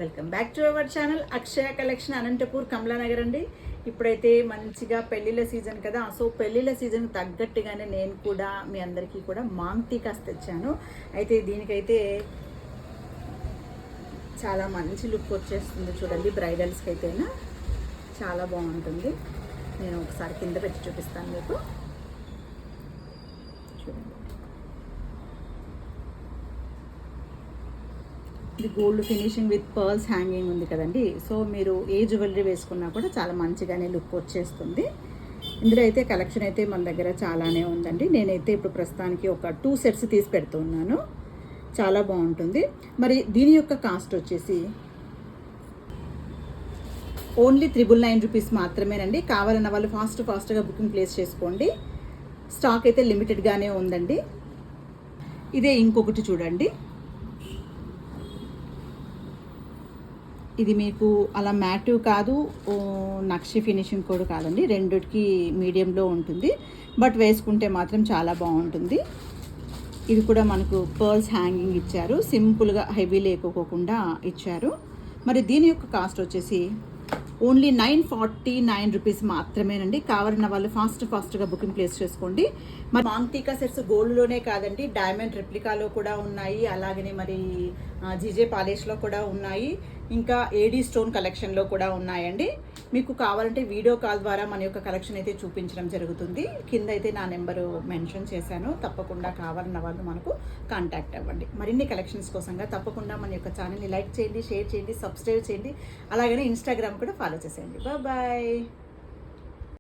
Welcome back to our channel Akshaya collection Anantapur Kamalanagar అండి. ఇప్పుడైతే మంచిగా పెళ్ళిళ్ళ సీజన్ కదా, సో పెళ్ళిళ్ళ సీజన్ తగ్గట్టుగానే నేను కూడా మీ అందరికీ కూడా మాంగ్ టీకాస్ తెచ్చాను. అయితే దీనికైతే చాలా మంచి లుక్ వచ్చేస్తుంది చూడండి. బ్రైడల్స్కి అయితేనా చాలా బాగుంటుంది. నేను ఒకసారి కింద పెట్టి చూపిస్తాను మీకు. చూడండి, ఇది gold finishing with pearls hanging ఉంది కదండి. సో మీరు ఏ జ్యువెలరీ వేసుకున్నా కూడా చాలా మంచిగానే లుక్ వచ్చేస్తుంది. ఇందులో అయితే కలెక్షన్ అయితే మన దగ్గర చాలానే ఉందండి. నేనైతే ఇప్పుడు ప్రస్తుతానికి ఒక 2 సెట్స్ తీసి పెడుతున్నాను. చాలా బాగుంటుంది. మరి దీని యొక్క కాస్ట్ వచ్చేసి ఓన్లీ 999 రూపీస్ మాత్రమేనండి. కావాలన్న వాళ్ళు ఫాస్ట్గా బుకింగ్ ప్లేస్ చేసుకోండి. స్టాక్ అయితే లిమిటెడ్గానే ఉందండి. ఇదే ఇంకొకటి చూడండి. ఇది మీకు అలా మ్యాటివ్ కాదు, నక్షి ఫినిషింగ్ కూడా కాదండి. రెండిటికి మీడియంలో ఉంటుంది, బట్ వేసుకుంటే మాత్రం చాలా బాగుంటుంది. ఇది కూడా మనకు పర్ల్స్ హ్యాంగింగ్ ఇచ్చారు, సింపుల్గా హెవీ లేకోకుండా ఇచ్చారు. మరి దీని యొక్క కాస్ట్ వచ్చేసి ఓన్లీ 949 రూపీస్ మాత్రమేనండి. కావాలన్న వాళ్ళు ఫాస్ట్గా బుకింగ్ ప్లేస్ చేసుకోండి. మరి మాంగ్ టీకా సెట్స్ గోల్డ్లోనే కాదండి, డైమండ్ రెప్లికాలో కూడా ఉన్నాయి, అలాగనే మరి జీజే పాలిష్లో కూడా ఉన్నాయి, ఇంకా ఏడీ స్టోన్ కలెక్షన్లో కూడా ఉన్నాయండి. మీకు కావాలంటే వీడియో కాల్ ద్వారా మన యొక్క కలెక్షన్ అయితే చూపించడం జరుగుతుంది. కింద అయితే నా నెంబరు మెన్షన్ చేశాను. తప్పకుండా కావాలన్న వాళ్ళు మనకు కాంటాక్ట్ అవ్వండి. మరిన్ని కలెక్షన్స్ కోసంగా తప్పకుండా మన యొక్క ఛానల్ని లైక్ చేయండి, షేర్ చేయండి, సబ్స్క్రైబ్ చేయండి, అలాగనే ఇన్స్టాగ్రామ్ కూడా ఫాలో చేసేయండి. బాయ్.